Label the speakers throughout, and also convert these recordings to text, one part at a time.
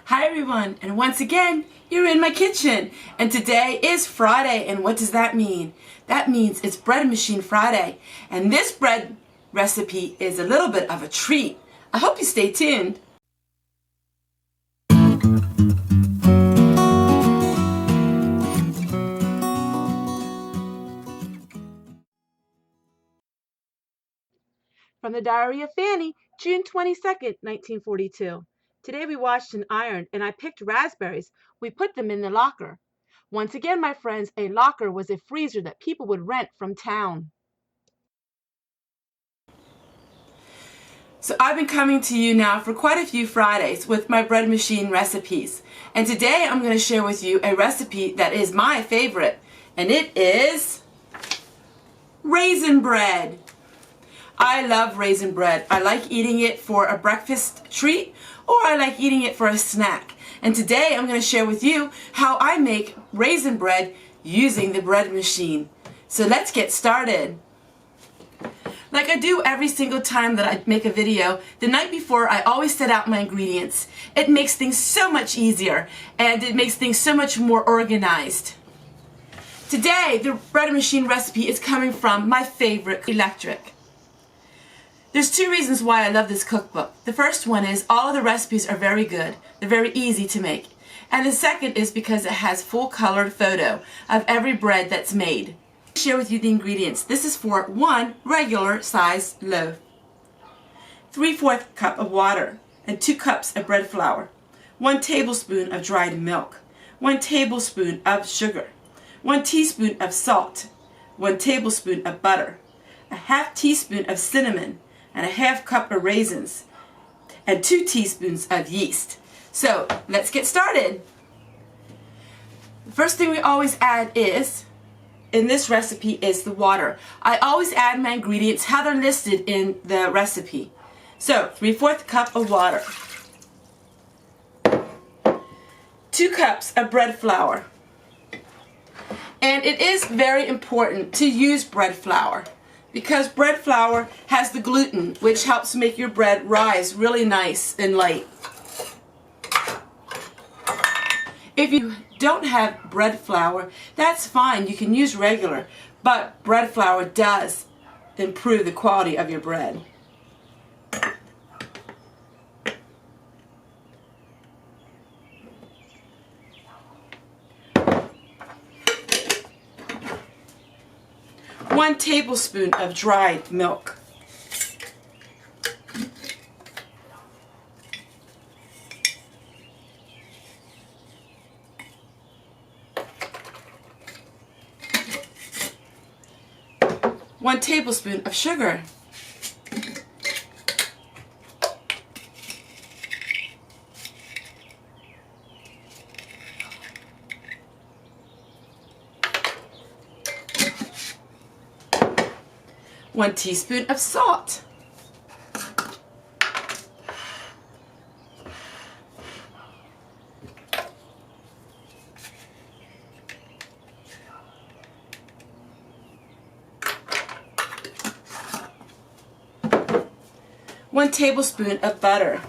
Speaker 1: Hi everyone, and once again, you're in my kitchen. And today is Friday, and what does that mean? That means it's Bread Machine Friday. And this bread recipe is a little bit of a treat. I hope you stay tuned. From the Diary of Fanny, June 22nd, 1942. Today we washed and ironed, and I picked raspberries. We put them in the locker. Once again, my friends, a locker was a freezer that people would rent from town. So I've been coming to you now for quite a few Fridays with my bread machine recipes. And today I'm going to share with you a recipe that is my favorite, and it is raisin bread. I love raisin bread. I like eating it for a breakfast treat, or I like eating it for a snack. And today I'm going to share with you how I make raisin bread using the bread machine. So let's get started. Like I do every single time that I make a video, the night before I always set out my ingredients. It makes things so much easier, and it makes things so much more organized. Today, the bread machine recipe is coming from my favorite, Electric. There's two reasons why I love this cookbook. The first one is all of the recipes are very good. They're very easy to make. And the second is because it has full colored photo of every bread that's made. I'll share with you the ingredients. This is for 1 regular size loaf, 3/4 cup of water, and 2 cups of bread flour, 1 tablespoon of dried milk, 1 tablespoon of sugar, 1 teaspoon of salt, 1 tablespoon of butter, a 1/2 teaspoon of cinnamon, and a 1/2 cup of raisins, and 2 teaspoons of yeast. So let's get started. The first thing we always add in this recipe is the water. I always add my ingredients how they're listed in the recipe. So 3/4 cup of water, 2 cups of bread flour. And it is very important to use bread flour, because bread flour has the gluten, which helps make your bread rise really nice and light. If you don't have bread flour, that's fine. You can use regular, but bread flour does improve the quality of your bread. One tablespoon of dried milk. 1 tablespoon of sugar. 1 teaspoon of salt. One tablespoon of butter.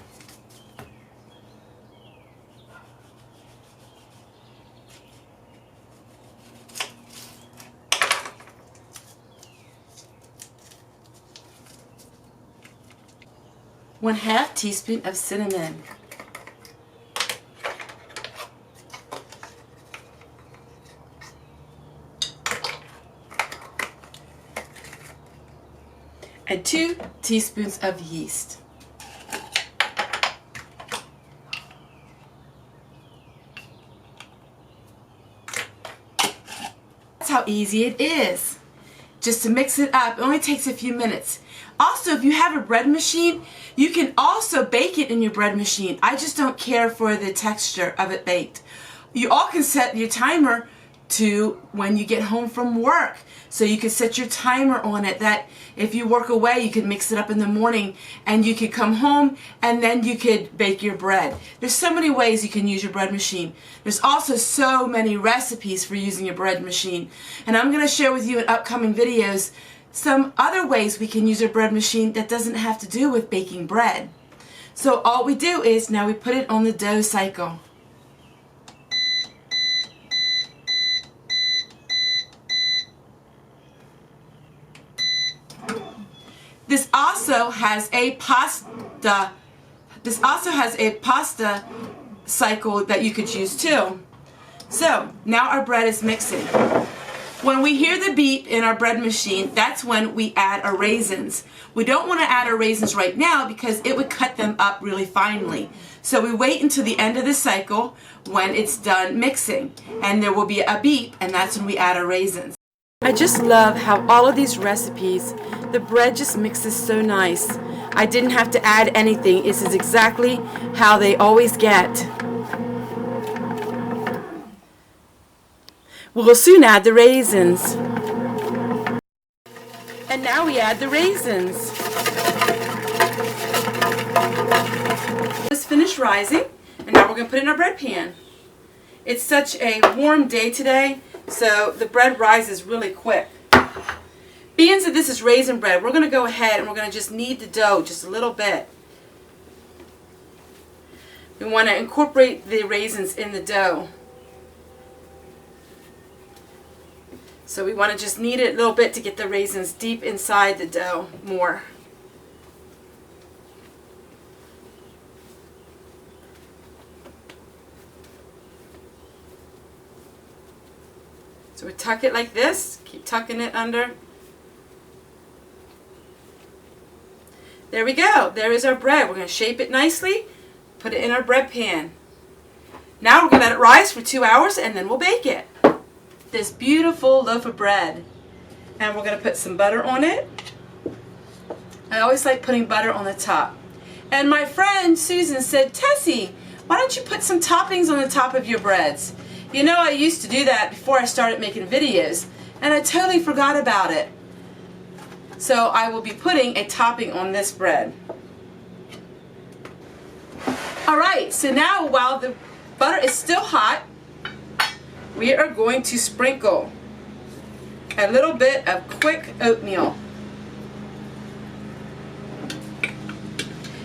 Speaker 1: 1/2 teaspoon of cinnamon. 2 teaspoons of yeast. That's how easy it is. Just to mix it up, it only takes a few minutes. Also, if you have a bread machine, you can also bake it in your bread machine. I just don't care for the texture of it baked. You all can set your timer to when you get home from work. So you could set your timer on it that if you work away, you could mix it up in the morning, and you could come home and then you could bake your bread. There's so many ways you can use your bread machine. There's also so many recipes for using your bread machine. And I'm going to share with you in upcoming videos some other ways we can use a bread machine that doesn't have to do with baking bread. So all we do is now we put it on the dough cycle. This also has a pasta cycle that you could use too. So now our bread is mixing. When we hear the beep in our bread machine, that's when we add our raisins. We don't want to add our raisins right now because it would cut them up really finely. So we wait until the end of the cycle when it's done mixing, and there will be a beep, and that's when we add our raisins. I just love how all of these recipes, the bread just mixes so nice. I didn't have to add anything. This is exactly how they always get. We'll soon add the raisins. And now we add the raisins. It's finished rising, and now we're going to put it in our bread pan. It's such a warm day today, so the bread rises really quick. Being that this is raisin bread, we're going to go ahead and we're going to just knead the dough just a little bit. We want to incorporate the raisins in the dough. So we want to just knead it a little bit to get the raisins deep inside the dough more. So we tuck it like this, keep tucking it under. There we go. There is our bread. We're going to shape it nicely, put it in our bread pan. Now we're going to let it rise for 2 hours and then we'll bake it. This beautiful loaf of bread. And we're going to put some butter on it. I always like putting butter on the top. And my friend Susan said, Tessie, why don't you put some toppings on the top of your breads? You know, I used to do that before I started making videos, and I totally forgot about it. So I will be putting a topping on this bread. Alright, so now while the butter is still hot, we are going to sprinkle a little bit of quick oatmeal.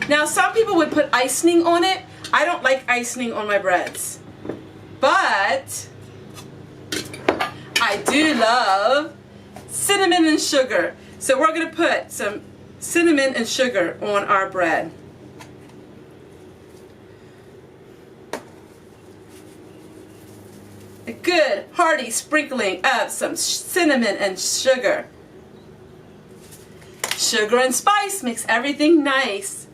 Speaker 1: Now some people would put icing on it. I don't like icing on my breads. But I do love cinnamon and sugar. So we're going to put some cinnamon and sugar on our bread. A good hearty sprinkling of some cinnamon and sugar. Sugar and spice makes everything nice.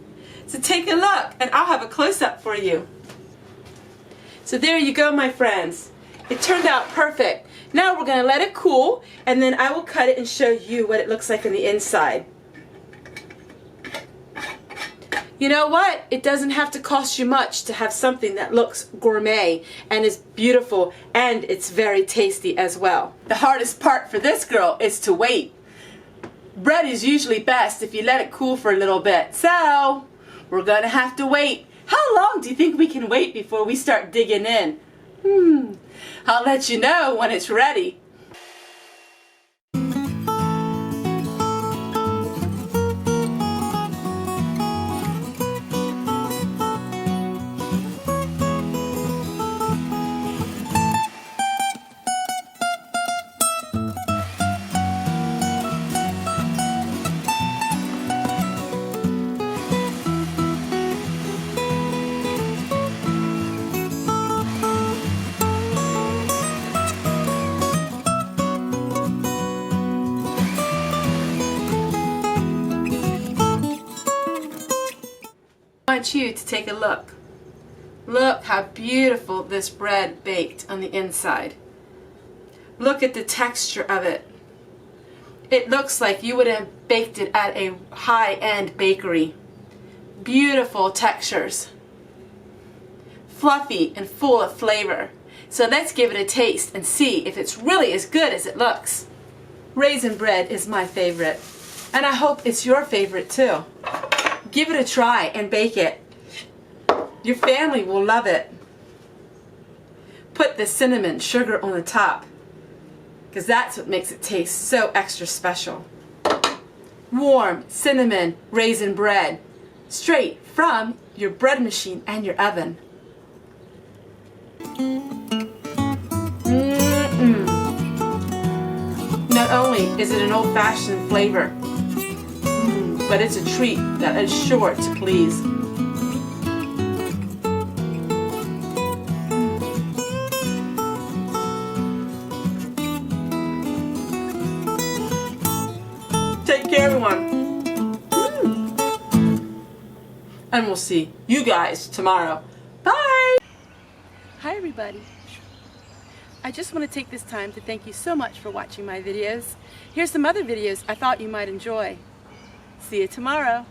Speaker 1: So take a look and I'll have a close-up for you. So there you go, my friends. It turned out perfect. Now we're going to let it cool, and then I will cut it and show you what it looks like on the inside. You know what? It doesn't have to cost you much to have something that looks gourmet and is beautiful, and it's very tasty as well. The hardest part for this girl is to wait. Bread is usually best if you let it cool for a little bit. So we're going to have to wait. How long do you think we can wait before we start digging in? I'll let you know when it's ready. I want you to take a look. Look how beautiful this bread baked on the inside. Look at the texture of it. It looks like you would have baked it at a high-end bakery. Beautiful textures. Fluffy and full of flavor. So let's give it a taste and see if it's really as good as it looks. Raisin bread is my favorite, and I hope it's your favorite too. Give it a try and bake it. Your family will love it. Put the cinnamon sugar on the top, because that's what makes it taste so extra special. Warm cinnamon raisin bread, straight from your bread machine and your oven. Not only is it an old-fashioned flavor, but it's a treat that is sure to please. Take care, everyone. And we'll see you guys tomorrow. Bye! Hi, everybody. I just want to take this time to thank you so much for watching my videos. Here's some other videos I thought you might enjoy. See you tomorrow.